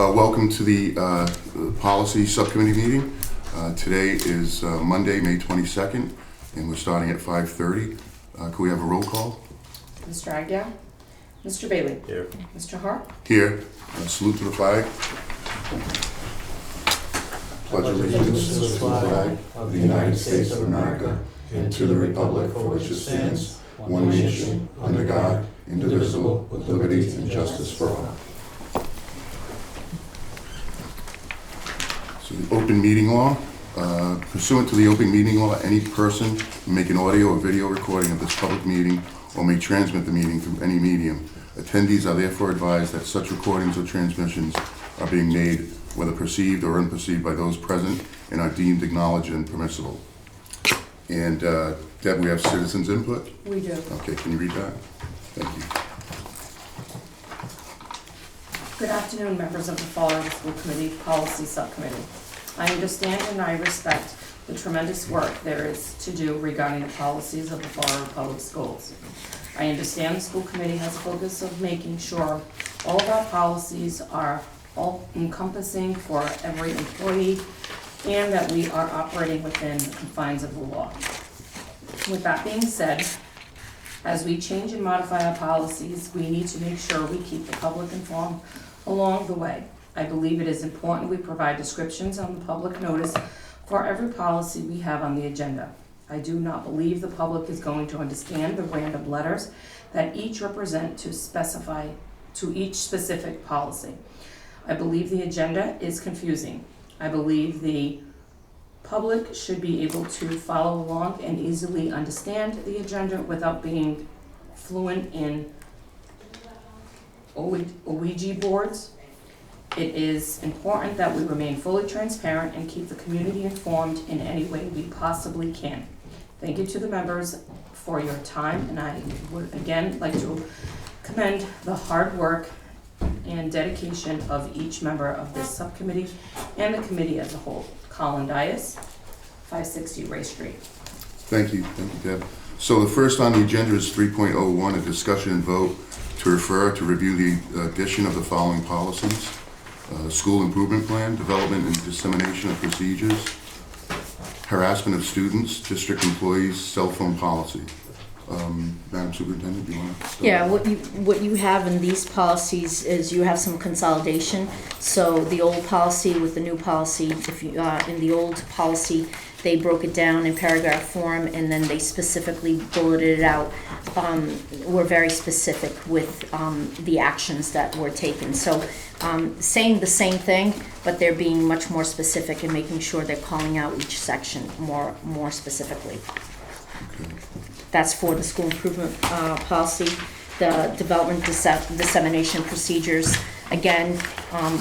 Welcome to the Policy Subcommittee meeting. Today is Monday, May 22nd, and we're starting at 5:30. Could we have a roll call? Mr. Aguiar? Mr. Bailey? Here. Mr. Hart? Here. Salute to the flag. Pledge allegiance to the flag of the United States of America and to the republic for which it stands, one nation, under God, indivisible, with liberty and justice for all. So the open meeting law. Pursuant to the open meeting law, any person may make an audio or video recording of this public meeting or may transmit the meeting through any medium. Attendees are therefore advised that such recordings or transmissions are being made, whether perceived or unperceived, by those present and are deemed acknowledged and permissible. And Deb, we have citizens input? We do. Okay, can you read that? Thank you. Good afternoon, members of the Fall River School Committee Policy Subcommittee. I understand and I respect the tremendous work there is to do regarding the policies of the Fall River Public Schools. I understand the school committee has a focus of making sure all of our policies are all encompassing for every employee and that we are operating within the confines of the law. With that being said, as we change and modify our policies, we need to make sure we keep the public informed along the way. I believe it is important we provide descriptions on the public notice for every policy we have on the agenda. I do not believe the public is going to understand the random letters that each represent to specify to each specific policy. I believe the agenda is confusing. I believe the public should be able to follow along and easily understand the agenda without being fluent in Ouija boards. It is important that we remain fully transparent and keep the community informed in any way we possibly can. Thank you to the members for your time, and I would again like to commend the hard work and dedication of each member of this subcommittee and the committee as a whole. Colin Dias, 560 Ray Street. Thank you, Deb. So the first on the agenda is 3.01, a discussion and vote to refer to review the addition of the following policies. School improvement plan, development and dissemination of procedures, harassment of students, district employees, cell phone policy. Madam Superintendent, do you want to? Yeah, what you have in these policies is you have some consolidation. So the old policy with the new policy, if you in the old policy, they broke it down in paragraph form and then they specifically bulleted it out. We're very specific with the actions that were taken. So saying the same thing, but they're being much more specific and making sure they're calling out each section more specifically. Okay. That's for the school improvement policy. The development dissemination procedures, again,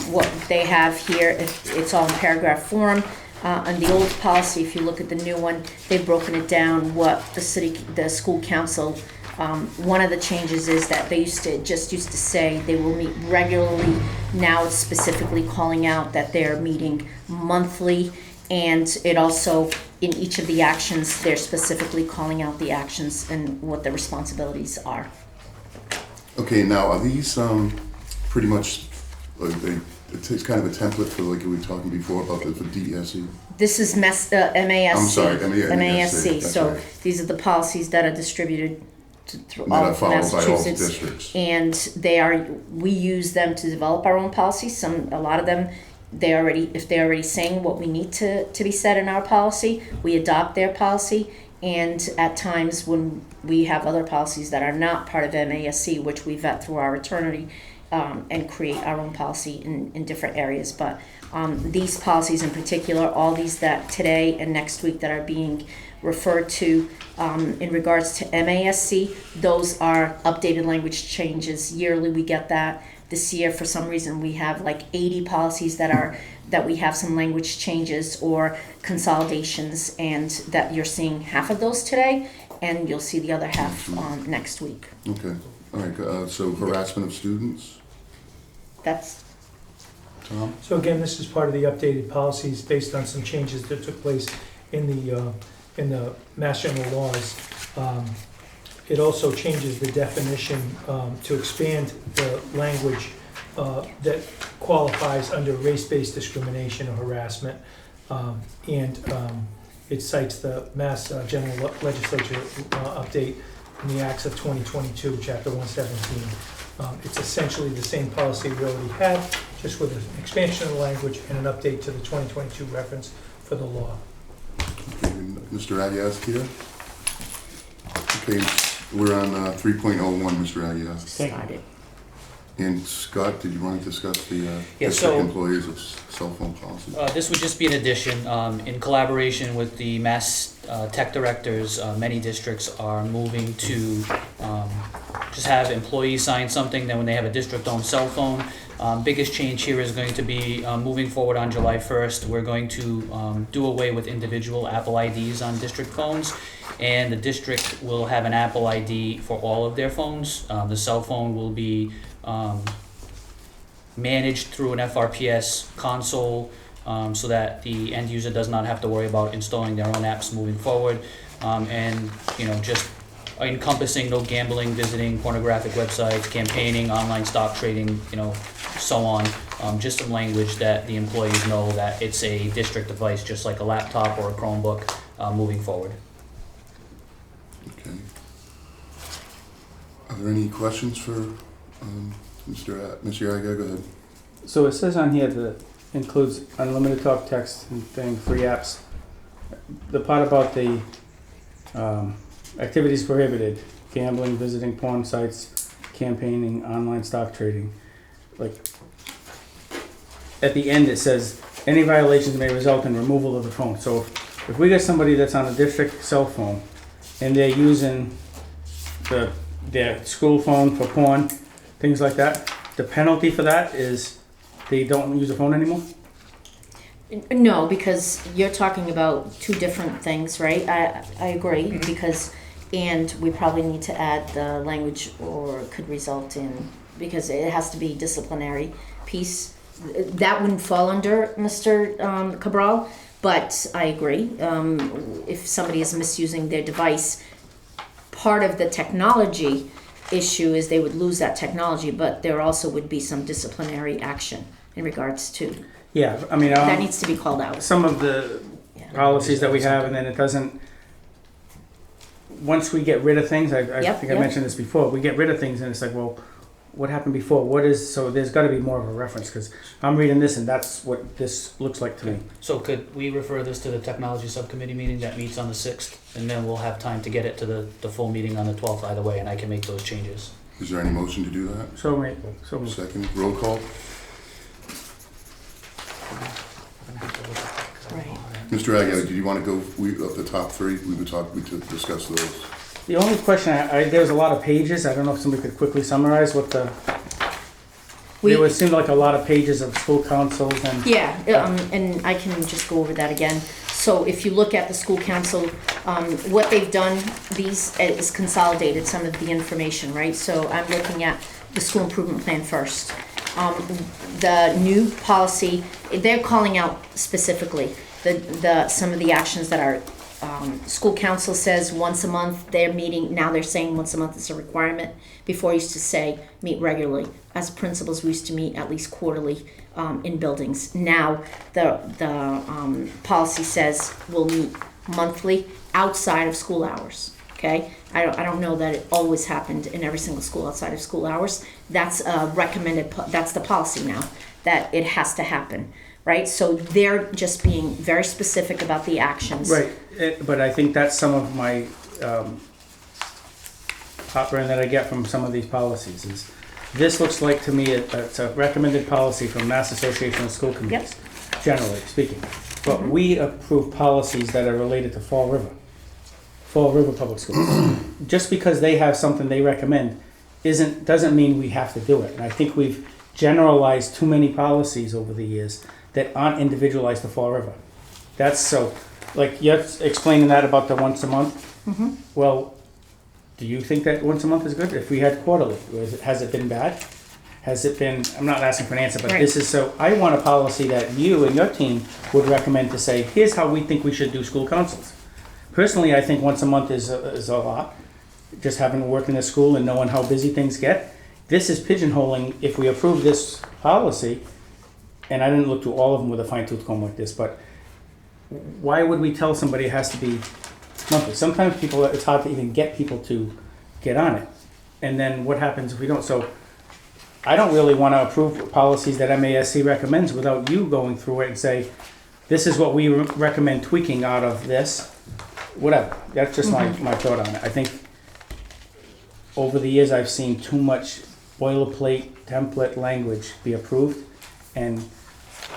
what they have here, it's all in paragraph form. On the old policy, if you look at the new one, they've broken it down what the school council, one of the changes is that they used to say they will meet regularly. Now it's specifically calling out that they're meeting monthly, and it also, in each of the actions, they're specifically calling out the actions and what the responsibilities are. Okay, now are these pretty much, it's kind of a template for like we were talking before about the DSE? This is MASC. I'm sorry, MASC. So right. These are the policies that are distributed through all of Massachusetts. By all Massachusetts, districts. and we use them to develop our own policies. A lot of them, if they're already saying what we need to be said in our policy, we adopt their policy. And at times when we have other policies that are not part of MASC, which we vet through our attorney and create our own policy in different areas. But these policies in particular, all these that today and next week that are being referred to in regards to MASC, those are updated language changes. Yearly we get that. This year, for some reason, we have like 80 policies that we have some language changes or consolidations, and that you're seeing half of those today, and you'll see the other half next week. Okay, all right. So harassment of students. That's Tom. So again, this is part of the updated policies based on some changes that took place in the Mass General laws. It also changes the definition to expand the language that qualifies under race-based discrimination or harassment. And it cites the Mass General Legislature update in the Acts of 2022, Chapter 117. It's essentially the same policy we already had, just with an expansion of the language and an update to the 2022 reference for the law. Okay, Mr. Aguirre's here. Okay, we're on 3.01, Mr. Aguirre. Started. And Scott, did you want to discuss the Yeah, district so- employees of cell phone policy? This would just be an addition. In collaboration with the Mass Tech Directors, many districts are moving to just have employees sign something, then when they have a district-owned cell phone. Biggest change here is going to be moving forward on July 1st, we're going to do away with individual Apple IDs on district phones, and the district will have an Apple ID for all of their phones. The cell phone will be managed through an FRPS console, so that the end user does not have to worry about installing their own apps moving forward. And, just encompassing no gambling, visiting pornographic websites, campaigning, online stock trading, so on. Just some language that the employees know that it's a district device, just like a laptop or a Chromebook, moving forward. Okay. Are there any questions for Mr. Aguirre? Go ahead. So it says on here that includes unlimited talk, text, and thing, free apps. The part about the activities prohibited, gambling, visiting porn sites, campaigning, online stock trading. Like, at the end it says, any violations may result in removal of the phone. So if we get somebody that's on a district cell phone and they're using their school phone for porn, things like that, the penalty for that is they don't use a phone anymore? No, because you're talking about two different things, right? I agree, because, and we probably need to add the language or could result in, because it has to be disciplinary piece. That wouldn't fall under Mr. Cabral, but I agree. If somebody is misusing their device, part of the technology issue is they would lose that technology, but there also would be some disciplinary action in regards to, Yeah, I mean, that needs to be called out. some of the Yeah. policies that we have, and then it doesn't, once we get rid of things, I Yep, think I yep. mentioned this before, we get rid of things and it's like, well, what happened before? What is, so there's gotta be more of a reference, because I'm reading this and that's what this looks like to me. So could we refer this to the Technology Subcommittee meeting that meets on the 6th? And then we'll have time to get it to the full meeting on the 12th either way, and I can make those changes. Is there any motion to do that? So, wait, so, Second, roll call. Right. Mr. Aguirre, did you want to go, of the top three, we could discuss those. the only question, there's a lot of pages, I don't know if somebody could quickly summarize what We- there would seem like a lot of pages of school councils and. Yeah, and I can just go over that again. So if you look at the school council, what they've done, is consolidated some of the information, right? So I'm looking at the school improvement plan first. The new policy, they're calling out specifically some of the actions that are, school council says once a month, they're meeting, now they're saying once a month is a requirement. Before I used to say, meet regularly. As principals, we used to meet at least quarterly in buildings. Now, the policy says we'll meet monthly outside of school hours, okay? I don't know that it always happened in every single school outside of school hours. That's recommended, that's the policy now, that it has to happen, right? So they're just being very specific about the actions. Right, but I think that's some of my heartburn that I get from some of these policies is, this looks like to me it's a recommended policy from Mass Association of School Committees, generally speaking. But we approve policies that are related to Fall River Public Schools. Just because they have something they recommend doesn't mean we have to do it. And I think we've generalized too many policies over the years that aren't individualized to Fall River. That's so, like you're explaining that about the once a month. Mhm. Well, do you think that once a month is good? If we had quarterly, has it been bad? Has it been, I'm not asking for an answer, but Right. this is so, I want a policy that you and your team would recommend to say, here's how we think we should do school councils. Personally, I think once a month is a lot, just having worked in a school and knowing how busy things get. this is pigeonholing, if we approve this policy, and I didn't look through all of them with a fine tooth comb like this, but why would we tell somebody it has to be monthly? Sometimes people, it's hard to even get people to get on it. And then what happens if we don't? So I don't really want to approve policies that MASC recommends without you going through it and say, this is what we recommend tweaking out of this, whatever. That's just my thought on it. I think over the years I've seen too much boilerplate template language be approved, and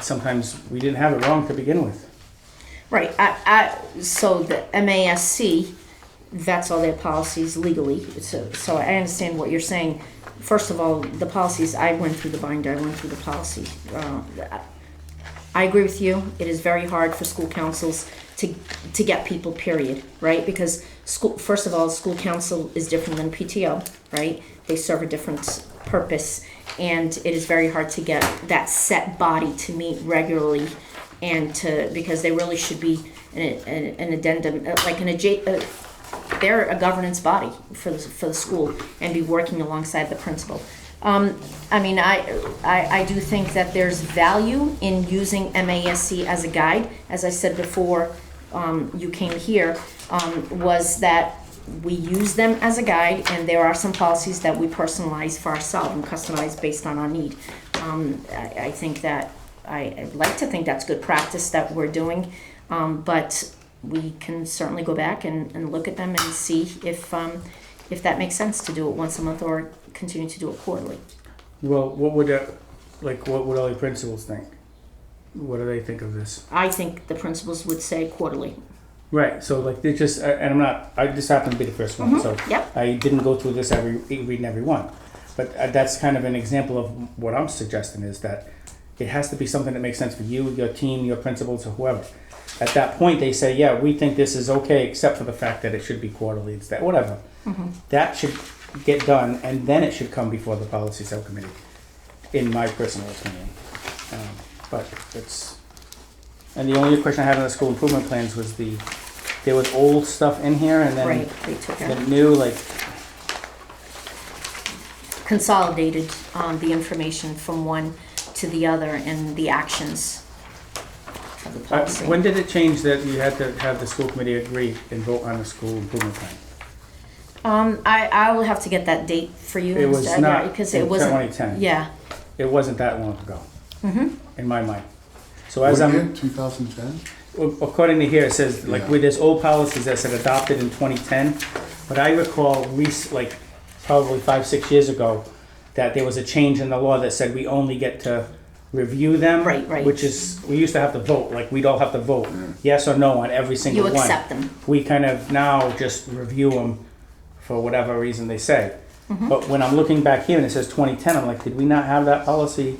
sometimes we didn't have it wrong to begin with. Right, so the MASC, that's all their policies legally, so I understand what you're saying. First of all, the policies, I went through the binder, I went through the policy. I agree with you, it is very hard for school councils to get people, period, right? Because first of all, school council is different than PTO, right? They serve a different purpose, and it is very hard to get that set body to meet regularly, and because they really should be an addendum, like they're a governance body for the school, and be working alongside the principal. I mean, I do think that there's value in using MASC as a guide. As I said before, you came here, was that we use them as a guide, and there are some policies that we personalize for ourselves and customize based on our need. I think that, I'd like to think that's good practice that we're doing, but we can certainly go back and look at them and see if that makes sense to do it once a month or continue to do it quarterly. Well, what would all the principals think? What do they think of this? I think the principals would say quarterly. Right, so like they just, and I just happened to be the first one, so Yep. I didn't go through this reading every one. But that's kind of an example of what I'm suggesting, is that it has to be something that makes sense for you, your team, your principals, or whoever. At that point, they say, yeah, we think this is okay, except for the fact that it should be quarterly instead, whatever. That should get done, and then it should come before the policy subcommittee, in my personal opinion. But it's, and the only question I had on the school improvement plans was there was old stuff in here, and then Right, they took the out, new, like, consolidated the information from one to the other and the actions of the policy. when did it change that you had to have the school committee agree and vote on the school improvement plan? I will have to get that date for you. It was Mr. not Aguirre, because in it wasn't. 2010. Yeah. It wasn't that long ago, in my mind. So What as year, I'm, 2010? according to here, it says, like, Yeah. with this old policies that said adopted in 2010, but I recall, like, probably 5-6 years ago, that there was a change in the law that said we only get to review them. Right. Which is, we used to have to vote, like, we'd all have to vote, yes or no on every single You one. accept them. We kind of now just review them for whatever reason they say. Mm-hmm. But when I'm looking back here and it says 2010, I'm like, did we not have that policy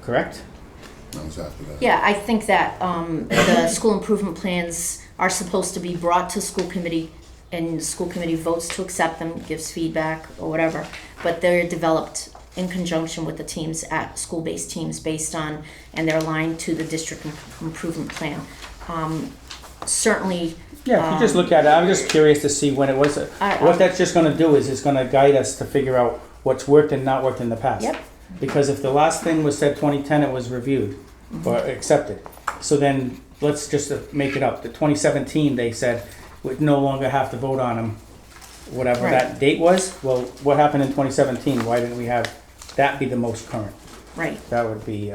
correct? That was after that. Yeah, I think that the school improvement plans are supposed to be brought to school committee, and the school committee votes to accept them, gives feedback or whatever, but they're developed in conjunction with the teams at school-based teams based on, and they're aligned to the district improvement plan. Certainly. Yeah, if you just look at it, I'm just curious to see when it was. What that's just gonna do is it's gonna guide us to figure out what's worked and not worked in the past. Yep. Because if the last thing was said 2010, it was reviewed or accepted. So then, let's just make it up. The 2017, they said we'd no longer have to vote on them, whatever Right. that date was. Well, what happened in 2017? Why didn't we have that be the most current? Right. That would be,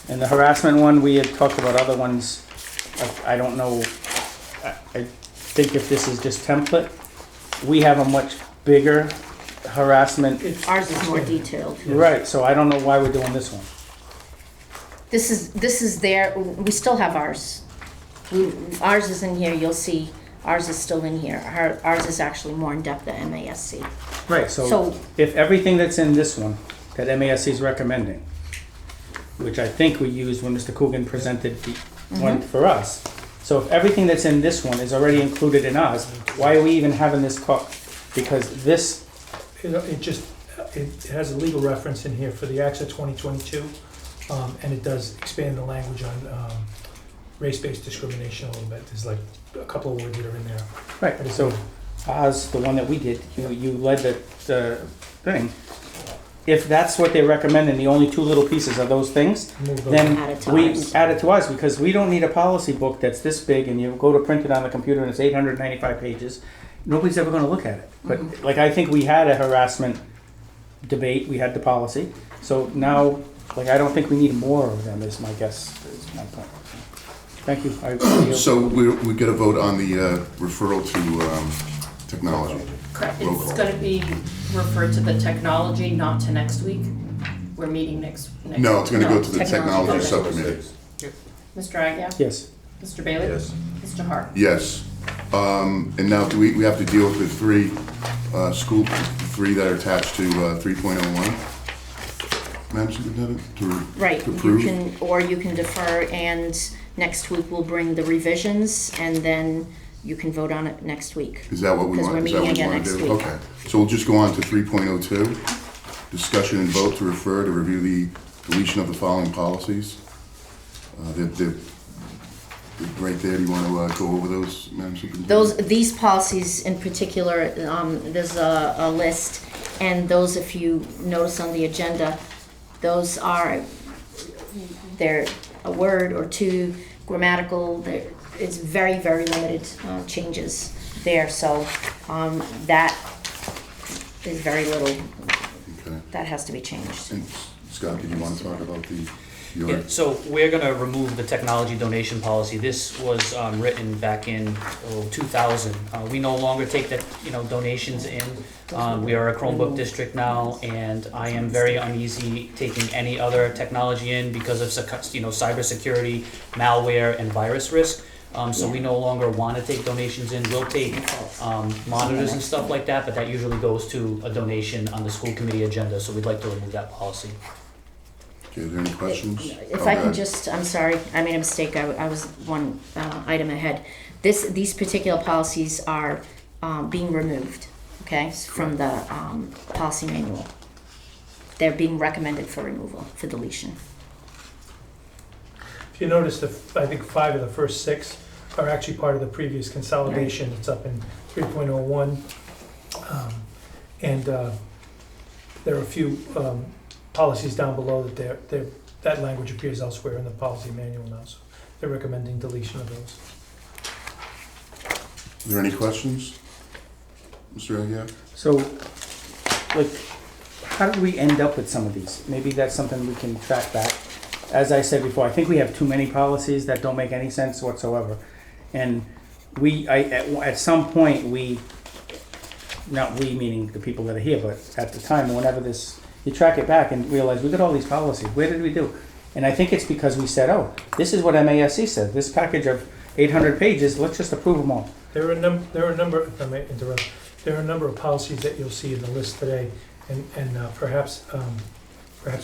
and the harassment one, we had talked about other ones. I don't know, I think if this is just template, we have a much bigger harassment. Ours is more detailed. Right, so I don't know why we're doing this one. This is there, we still have ours. Ours is in here, you'll see, ours is still in here. Ours is actually more in-depth than MASC. Right, so if everything that's in this one, that MASC is recommending, which I think we used when Mr. Coogan presented the one for us. So if everything that's in this one is already included in ours, why are we even having this talk? Because this, It has a legal reference in here for the Acts of 2022, and it does expand the language on race-based discrimination a little bit. There's like a couple of words that are in there. right, so ours, the one that we did, you led the thing. If that's what they recommend and the only two little pieces are those things, Move those. then Add it to we ours. add it to us, because we don't need a policy book that's this big and you go to print it on the computer and it's 895 pages. Nobody's ever gonna look at it. But like, I think we had a harassment debate, we had the policy. So now, like, I don't think we need more of them, is my guess, is my point. Thank you. So we get a vote on the referral to technology. Correct, Roll it's call. gonna be referred to the technology, not to next week. We're meeting next. No, it's gonna go to the technology. technology subcommittee. Mr. Agia? Yes. Mr. Bailey? Yes. Mr. Hart? Yes. And now do we have to deal with the three that are attached to 3.01? Madam Superintendent, Right, to you approve? can, or you can defer, and next week we'll bring the revisions, and then you can vote on it next week. Is that what we Because want? we're Is that what meeting we again want to next do? week. Okay. So we'll just go on to 3.02. Discussion and vote to refer to review the deletion of the following policies. They're right there. Do you want to go over those, Madam Superintendent? These policies in particular, there's a list, and those, if you notice on the agenda, those are, they're a word or two, grammatical, it's very, very limited changes there, so that is very little, Okay. that has to be changed. And Scott, did you want to talk about your? Yeah, so we're gonna remove the technology donation policy. This was written back in 2000. We no longer take the, donations in. We are a Chromebook district now, and I am very uneasy taking any other technology in because of, cybersecurity, malware, and virus risk. So we no longer want to take donations in. We'll take monitors and stuff like that, but that usually goes to a donation on the school committee agenda, so we'd like to remove that policy. Okay, are there any questions? If Oh, I go can ahead. just, I'm sorry, I made a mistake, I was one item ahead. These particular policies are being removed, okay, from the policy manual. They're being recommended for removal, for deletion. If you notice, I think 5 of the first 6 are actually part of the previous consolidation. It's up in 3.01. And there are a few policies down below that language appears elsewhere in the policy manual now, so they're recommending deletion of those. Are there any questions? Mr. Aguirre? So, like, how did we end up with some of these? Maybe that's something we can track back. As I said before, I think we have too many policies that don't make any sense whatsoever. And at some point, not we meaning the people that are here, but at the time, whenever you track it back and realize, we got all these policies, where did we do? And I think it's because we said, oh, this is what MASC said, this package of 800 pages, let's just approve them all. There are a number, if I may interrupt, there are a number of policies that you'll see in the list today, and perhaps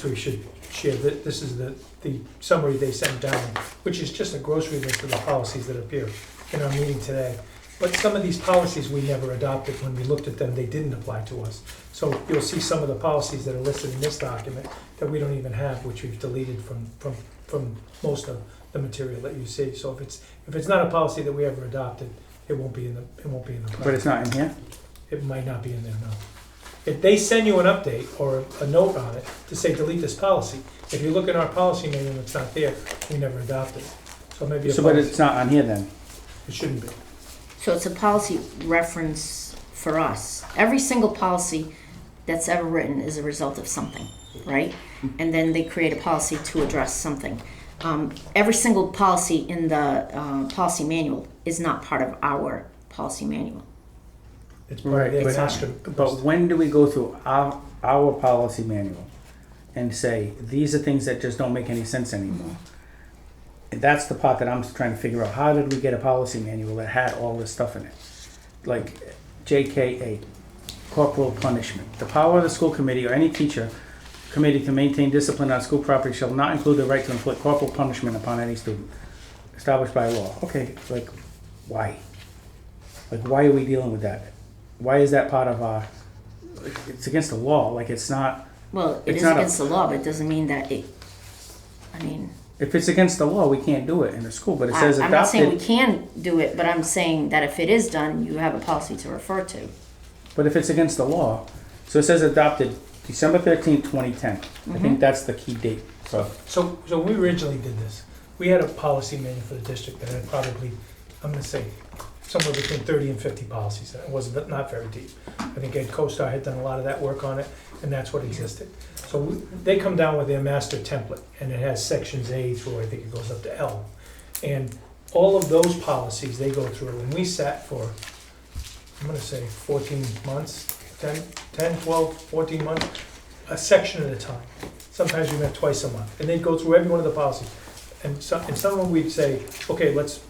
we should share that this is the summary they sent down, which is just a grocery list of the policies that appear in our meeting today. But some of these policies we never adopted. When we looked at them, they didn't apply to us. So you'll see some of the policies that are listed in this document that we don't even have, which we've deleted from most of the material that you see. So if it's not a policy that we ever adopted, it won't be in the plan. But it's not in here? It might not be in there, no. If they send you an update or a note on it to say delete this policy, if you look in our policy manual, it's not there, we never adopted it. So maybe a So, but policy, it's not on here then? it shouldn't be. So it's a policy reference for us. Every single policy that's ever written is a result of something, right? And then they create a policy to address something. Every single policy in the policy manual is not part of our policy manual. It's part of the Right, master. but when do we go through our policy manual and say, these are things that just don't make any sense anymore? And that's the part that I'm trying to figure out. How did we get a policy manual that had all this stuff in it? Like JKA, corporal punishment. The power of the school committee or any teacher committee to maintain discipline on school property shall not include the right to inflict corporal punishment upon any student established by law. Okay, like, why? Like, why are we dealing with that? Why is that part of our, it's against the law, like, it's not, Well, it It's is not against the law, but it doesn't mean that it, I mean, If it's against the law, we can't do it in a school, but it says I'm not saying we adopted. can do it, but I'm saying that if it is done, you have a policy to refer to. But if it's against the law, so it says adopted December 13th, 2010. I think that's the key date. So when we originally did this, we had a policy manual for the district that had probably, I'm gonna say, somewhere between 30 and 50 policies. It was not very deep. I think Ed CoStar had done a lot of that work on it, and that's what existed. So they come down with their master template, and it has sections A through, I think it goes up to L. And all of those policies they go through, and we sat for, I'm gonna say 14 months, 10, 12, 14 months, a section at a time. Sometimes we met twice a month, and they'd go through every one of the policies. And some of them we'd say, okay, let's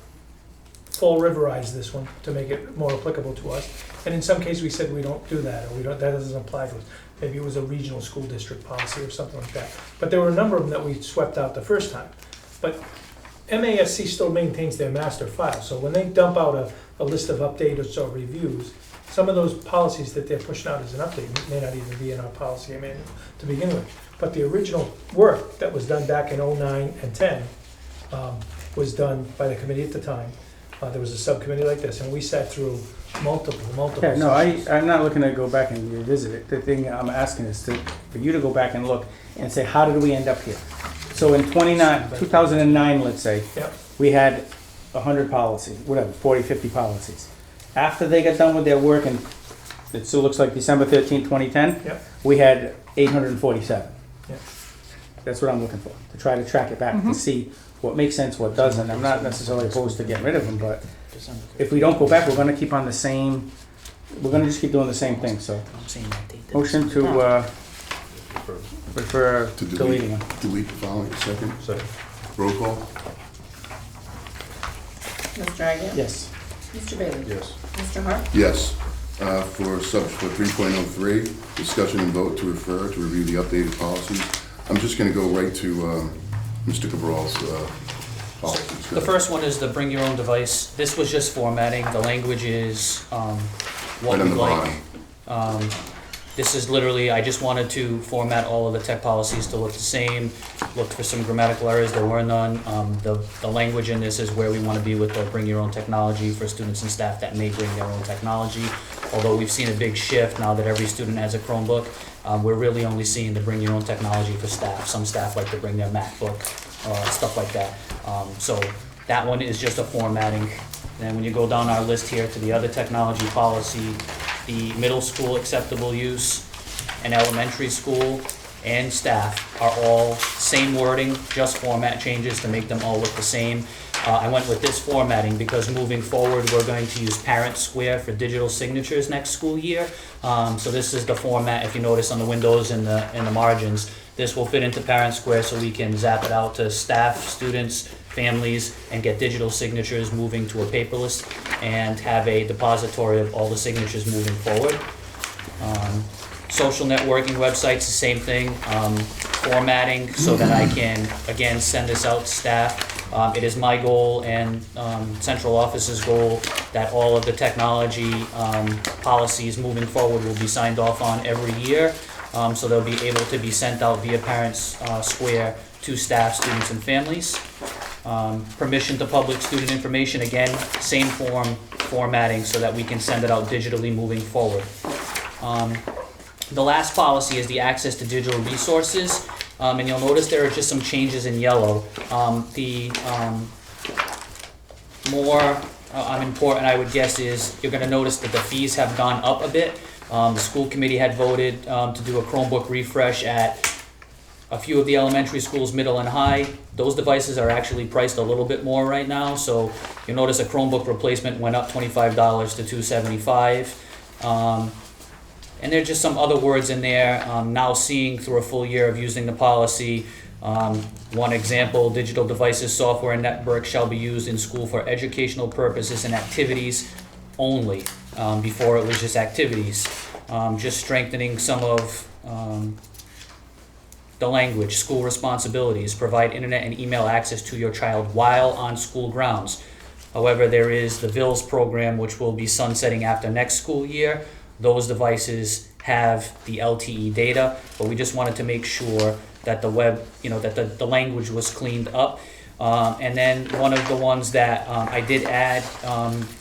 Fall Riverize this one to make it more applicable to us. And in some cases, we said we don't do that, or that doesn't apply to us. Maybe it was a regional school district policy or something like that. But there were a number of them that we swept out the first time. But MASC still maintains their master file, so when they dump out a list of updates or reviews, some of those policies that they're pushing out as an update may not even be in our policy manual to begin with. But the original work that was done back in '09 and '10 was done by the committee at the time. There was a subcommittee like this, and we sat through multiple. Yeah, no, sessions. I'm not looking to go back and revisit it. The thing I'm asking is for you to go back and look and say, how did we end up here? So in 2009, let's say, Yep. we had 100 policies, whatever, 40, 50 policies. After they got done with their work, and it still looks like December 13, 2010, Yep. we had 847. Yep. That's what I'm looking for, to try to track it back, to see what makes sense, what doesn't. I'm not necessarily opposed to getting rid of them, but if we don't go back, we're gonna keep on the same, we're gonna just keep doing the same thing, so. I'm saying that date. Motion to, refer To deleting them. delete the following, second. Roll call? Mr. Agia? Yes. Mr. Bailey? Yes. Mr. Hart? Yes. For 3.03, discussion and vote to refer to review the updated policies. I'm just gonna go right to Mr. Cabral's policies. The first one is the bring your own device. This was just formatting. The language is what Right on we the like. This is literally, I just wanted to format all of the tech policies to look the same, looked for some grammatical errors, there were none. The language in this is where we want to be with the bring your own technology for students and staff that may bring their own technology. Although we've seen a big shift now that every student has a Chromebook, we're really only seeing the bring your own technology for staff. Some staff like to bring their MacBook, stuff like that. So that one is just a formatting. Then when you go down our list here to the other technology policy, the middle school acceptable use and elementary school and staff are all same wording, just format changes to make them all look the same. I went with this formatting because moving forward, we're going to use Parent Square for digital signatures next school year. So this is the format, if you notice on the windows and the margins, this will fit into Parent Square so we can zap it out to staff, students, families, and get digital signatures moving to a paperless and have a depository of all the signatures moving forward. Social networking websites, the same thing, formatting so that I can, again, send this out to staff. It is my goal and central office's goal that all of the technology policies moving forward will be signed off on every year. So they'll be able to be sent out via Parents Square to staff, students, and families. Permission to public student information, again, same formatting so that we can send it out digitally moving forward. The last policy is the access to digital resources, and you'll notice there are just some changes in yellow. The more important, I would guess, is you're going to notice that the fees have gone up a bit. The school committee had voted to do a Chromebook refresh at a few of the elementary schools, middle and high. Those devices are actually priced a little bit more right now, so you'll notice a Chromebook replacement went up $25 to $275. And there are just some other words in there, now seeing through a full year of using the policy. One example, digital devices, software, and networks shall be used in school for educational purposes and activities only. Before it was just activities. Just strengthening some of the language, school responsibilities, provide internet and email access to your child while on school grounds. However, there is the VILS program, which will be sunsetting after next school year. Those devices have the LTE data, but we just wanted to make sure that the web, that the language was cleaned up. And then one of the ones that I did add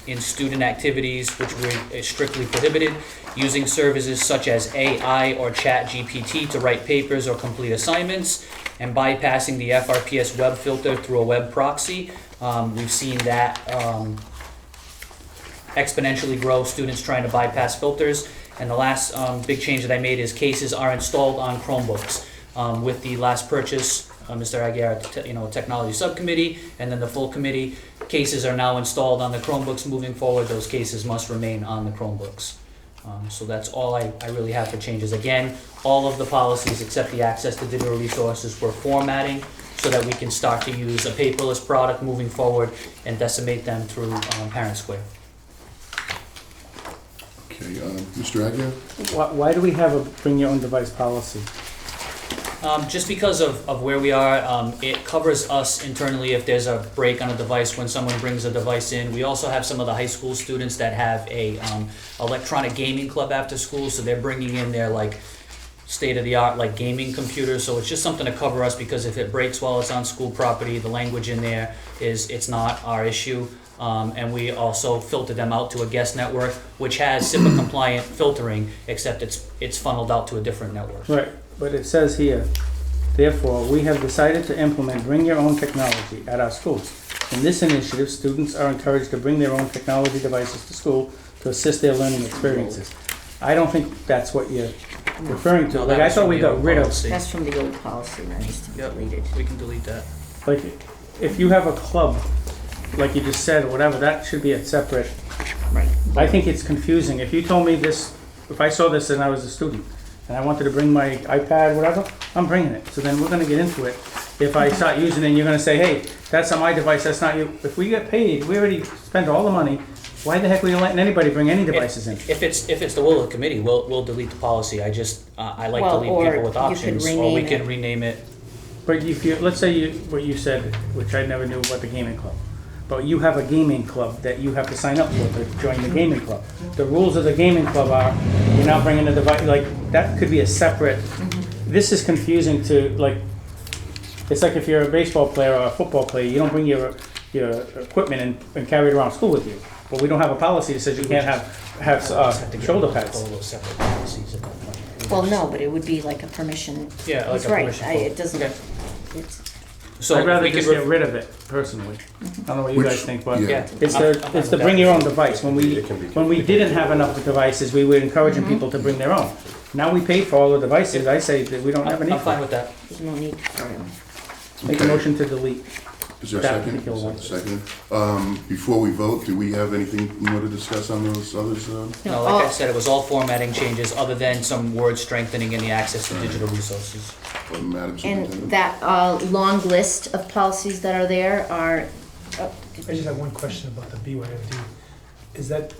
in student activities, which were strictly prohibited, using services such as AI or ChatGPT to write papers or complete assignments, and bypassing the FRPS web filter through a web proxy. We've seen that exponentially grow, students trying to bypass filters. And the last big change that I made is cases are installed on Chromebooks. With the last purchase, Mr. Aguirre, Technology Subcommittee, and then the full committee, cases are now installed on the Chromebooks. Moving forward, those cases must remain on the Chromebooks. So that's all I really have for changes. Again, all of the policies except the access to digital resources we're formatting so that we can start to use a paperless product moving forward and decimate them through Parent Square. Okay, Mr. Aguirre? Why do we have a bring your own device policy? Just because of where we are, it covers us internally if there's a break on a device when someone brings a device in. We also have some of the high school students that have a electronic gaming club after school, so they're bringing in their state-of-the-art gaming computers. So it's just something to cover us, because if it breaks while it's on school property, the language in there it's not our issue. And we also filter them out to a guest network, which has SIPA compliant filtering, except it's funneled out to a different network. Right, but it says here, therefore, we have decided to implement bring your own technology at our schools. In this initiative, students are encouraged to bring their own technology devices to school to assist their learning experiences. I don't think that's what you're referring to. No, Like, that I was thought from we the got old rid of, policy. That's from the old policy that needs to be Yep. deleted. We can delete that. like, if you have a club, like you just said, or whatever, that should be a separate. Right. I think it's confusing. If you told me this, if I saw this and I was a student, and I wanted to bring my iPad, whatever, I'm bringing it. So then we're gonna get into it. If I start using it and you're gonna say, hey, that's not my device, that's not you. If we get paid, we already spent all the money, why the heck are you letting anybody bring any devices in? If it's the will of the committee, we'll delete the policy. I just, I like to Well, leave or people with you could options, or we rename can it. rename it. But if you, let's say what you said, which I never knew about the gaming club. But you have a gaming club that you have to sign up for to join the gaming club. The rules of the gaming club are, you're not bringing a device, that could be a separate, this is confusing to, it's like if you're a baseball player or a football player, you don't bring your equipment and carry it around school with you. But we don't have a policy that says you can't have shoulder pads. All those separate policies at that point. Well, no, but it would be like a permission. Yeah, like He's a right. permission It form. doesn't, Okay. it's, So I'd if rather we just could get rid of it personally. I don't know what you Which- guys think, but yeah. it's I'm the, fine it's the with bring that. your own device. When we didn't have enough devices, we were encouraging people to bring their own. Now we pay for all the devices, I say that we don't have a need I'm fine for with that. there's no need for it. Make a motion to delete. Is there a That second? particular one. Second. Before we vote, do we have anything more to discuss on those others? No, like I said, it was all formatting changes, other than some word strengthening in the access to digital resources. Madam And Superintendent? that long list of policies that are there are, I just have one question about the BYOD. Is that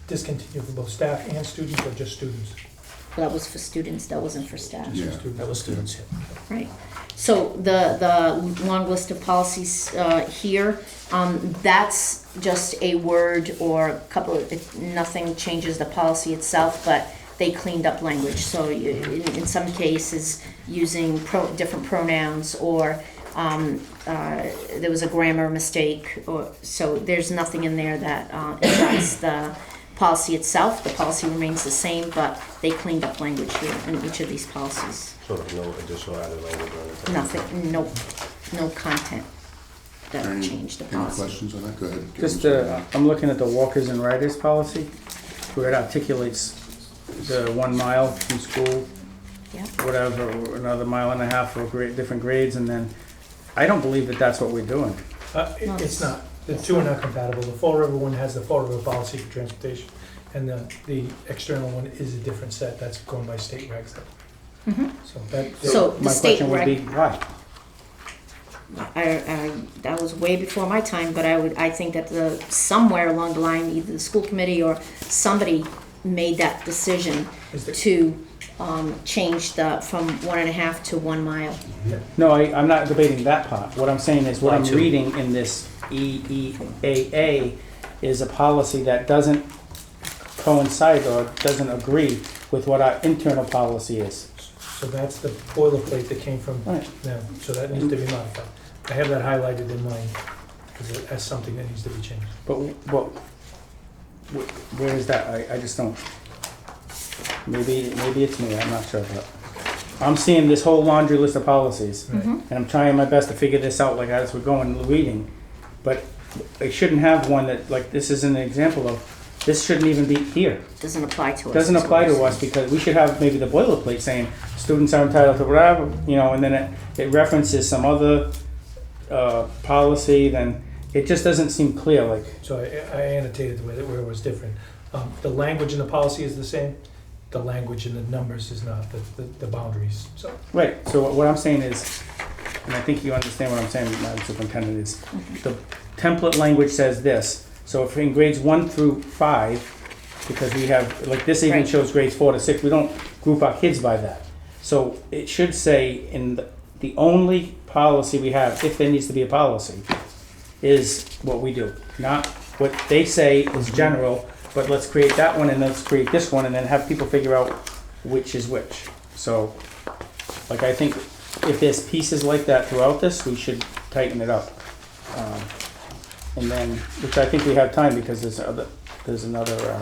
discontinued for both staff and students, or just students? that was for students, that wasn't for staff. Yeah. That was students, yeah. Right. So the long list of policies here, that's just a word or a couple of, nothing changes the policy itself, but they cleaned up language. So in some cases, using different pronouns, or there was a grammar mistake, or so there's nothing in there that impacts the policy itself. The policy remains the same, but they cleaned up language here in each of these policies. So no additional added language or anything? Nothing, no content that Any- changed the Any policy. questions on that? Go ahead. Just, Mr. I'm looking at the walkers and riders policy, where it articulates the 1 mile from school, Yeah. whatever, or another mile and a half for different grades, and then, I don't believe that that's what we're doing. No, It's not. The two are not compatible. The Fall River one has the Fall River policy for transportation, and the external one is a different set. That's going by state regs. Mhm. So that. So the My state question would be, reg, why? that was way before my time, but I think that somewhere along the line, either the school committee or somebody made that decision Is there- to change from 1.5 to 1 mile. No, I'm not debating that part. What I'm saying is, what Why I'm two? reading in this EEAA is a policy that doesn't coincide or doesn't agree with what our internal policy is. So that's the boilerplate that came from Right. them, so that needs to be modified. I have that highlighted in mine, because that's something that needs to be changed. But where is that? I just don't, maybe it's me, I'm not sure, but I'm seeing this whole laundry list of policies, Right. and I'm trying my best to figure this out, like, as we're going, reading. But I shouldn't have one that, like, this is an example of, this shouldn't even be here. Doesn't apply to us. Doesn't apply to us, because we should have maybe the boilerplate saying, students are entitled to whatever, you know, and then it references some other, policy, then it just doesn't seem clear, like, So I annotated where it was different. The language in the policy is the same, the language in the numbers is not, the boundaries, so. right, so what I'm saying is, and I think you understand what I'm saying, Madam Superintendent, is the template language says this. So if in grades 1 through 5, because we have, like, this even Right. shows grades 4 to 6, we don't group our kids by that. So it should say in the only policy we have, if there needs to be a policy, is what we do. Not what they say is general, but let's create that one and let's create this one and then have people figure out which is which. So, like, I think if there's pieces like that throughout this, we should tighten it up. And then, which I think we have time because there's another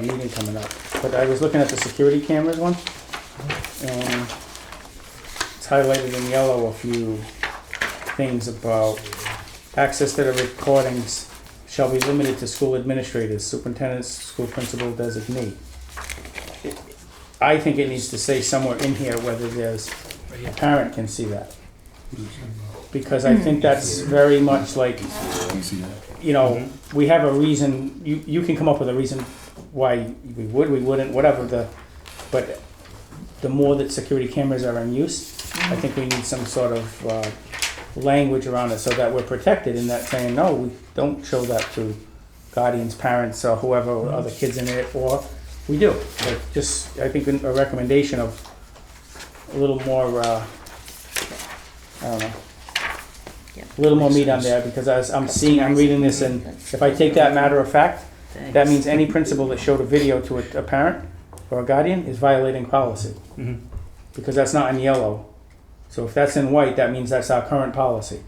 meeting coming up. But I was looking at the security cameras one, and it's highlighted in yellow a few things about access to the recordings shall be limited to school administrators, superintendents, school principal designee. I think it needs to say somewhere in here whether there's, a parent can see that. Because I think that's very much like, you know, we have a reason, you can come up with a reason why we wouldn't, whatever but the more that security cameras are in use, I think we need some sort of language around it so that we're protected in that saying, no, we don't show that to guardians, parents, or whoever, or other kids in it, or we do. But just, I think a recommendation of a little more, I don't know, a little more meat on there, because as I'm reading this, and if I take that matter of fact, that means any principal that showed a video to a parent or a guardian is violating policy. Because that's not in yellow. So if that's in white, that means that's our current policy.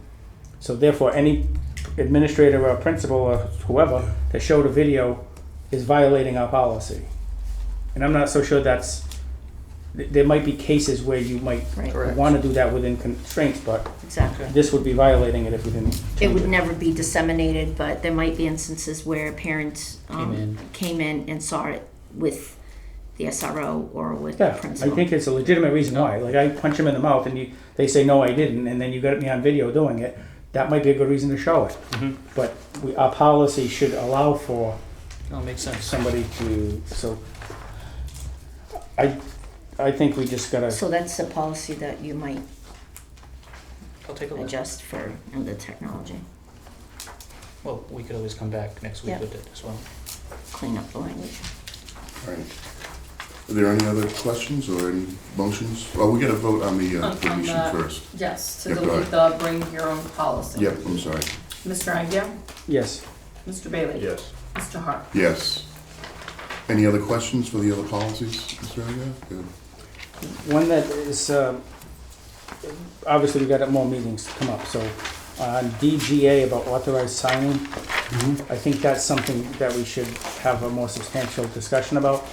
So therefore, any administrator or principal or whoever that showed a video is violating our policy. And I'm not so sure there might be cases where you might Right. want to do that within constraints, but Exactly. this would be violating it if we didn't It change would it. never be disseminated, but there might be instances where parents came in and saw it with the SRO or with the Yeah, I principal. think it's a legitimate reason why. Like, I punch them in the mouth and they say, no, I didn't, and then you got me on video doing it. That might be a good reason to show it. But our policy should allow for No, it makes sense. somebody to, so I think we just gotta, So that's a policy that you might I'll take a look. adjust for in the technology, Well, we could always come back next week Yeah. with it as well. clean up the language. All right. Are there any other questions or any motions? Well, we got to vote on the On deletion the- first. Yes, to Yeah, go delete the bring your own policy. Yep, I'm sorry. Mr. Agia? yes. Mr. Bailey? Yes. Mr. Hart? Yes. Any other questions for the other policies, Mr. Aguirre? Good. One that is, obviously we got more meetings to come up, so on DGA about authorized signing, I think that's something that we should have a more substantial discussion about.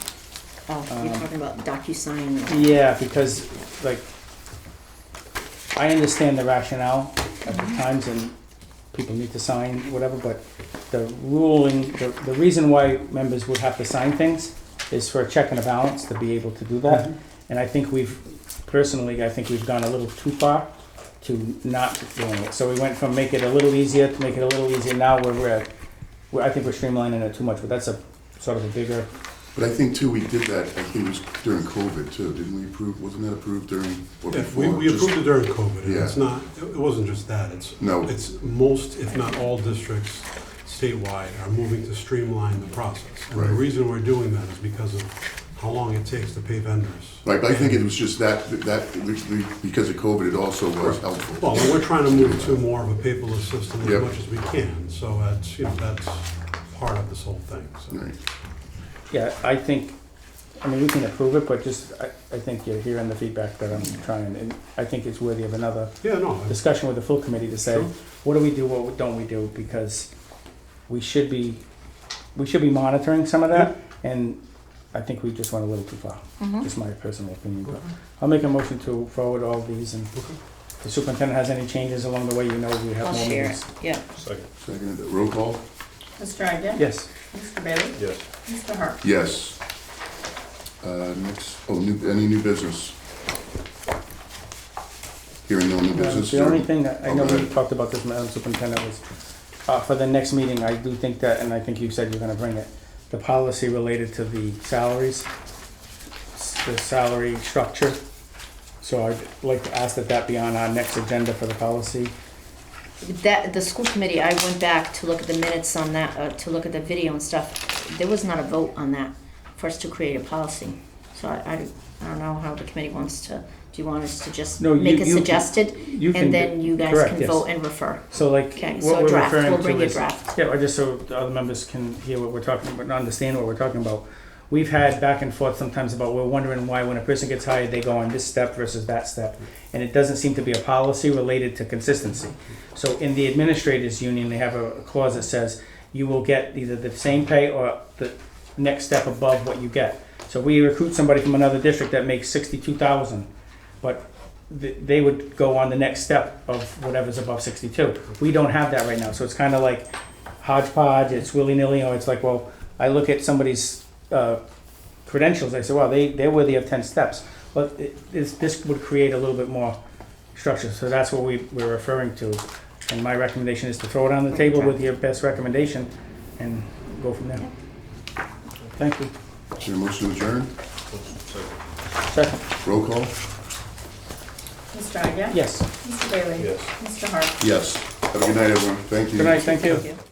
Oh, you're talking about DocuSign. and- Yeah, because, like, I understand the rationale at the times and people need to sign, whatever, but the ruling, the reason why members would have to sign things is for a check and a balance to be able to do that. And I think personally, I think we've gone a little too far to not doing it. So we went from make it a little easier to make it a little easier. Now I think we're streamlining it too much, but that's a sort of a bigger. But I think too, we did that, I think it was during COVID too, didn't we approve, wasn't that approved during, or Yeah, before? we approved it during COVID, and Yeah. it's not, it wasn't just that, it's most, if not all districts statewide are moving to streamline the process. And the Right. reason we're doing that is because of how long it takes to pay vendors. Right, but I think it was just that, because of COVID, it also was helpful. Well, and we're trying to move to more of a paperless system Yep. as much as we can, so that's part of this whole thing, so. Right. Yeah, I think I mean, we can approve it, but just, I think you're hearing the feedback that I'm trying, and I think it's worthy of another Yeah, no, discussion with the full committee to say, Sure. what do we do, what don't we do? Because we should be monitoring some of that, and I think we just went a little too far. Just my personal opinion, but I'll make a motion to forward all these, and if the superintendent has any changes along the way, you know we have I'll more share meetings. it, yeah. Second. Seconded, roll call? Mr. Agia? Yes. Mr. Bailey? Yes. Mr. Hart? Yes. Next, any new business? Hearing no new business? The only thing that, I know Okay. we talked about this, Madam Superintendent, was, for the next meeting, I do think that, and I think you said you're gonna bring it, the policy related to the salaries, the salary structure. So I'd like to ask that that be on our next agenda for the policy. That, the school committee, I went back to look at the minutes on that, to look at the video and stuff. There was not a vote on that for us to create a policy. So I don't know how the committee wants to, do you want us to just No, make it you can- suggested? You can And do- then you guys correct, can yes. vote and refer. So like, Okay, what so we're draft, referring we'll to bring you is, draft. yeah, just so the other members can hear what we're talking about, and understand what we're talking about. We've had back and forth sometimes about, we're wondering why when a person gets hired, they go on this step versus that step. And it doesn't seem to be a policy related to consistency. So in the administrators union, they have a clause that says you will get either the same pay or the next step above what you get. So we recruit somebody from another district that makes 62,000, but they would go on the next step of whatever's above 62. We don't have that right now, so it's kind of like hodgepodge, it's willy-nilly, or it's like, well, I look at somebody's credentials, I say, well, they're worthy of 10 steps. But this would create a little bit more structure, so that's what we're referring to. And my recommendation is to throw it on the table with your best recommendation and go from there. Thank you. Is there a motion to adjourn? Second. Roll call? Mr. Agia? Yes. Mr. Bailey? Yes. Mr. Hart? Yes. Have a good night, everyone. Thank you. Good night, thank you. Thank you.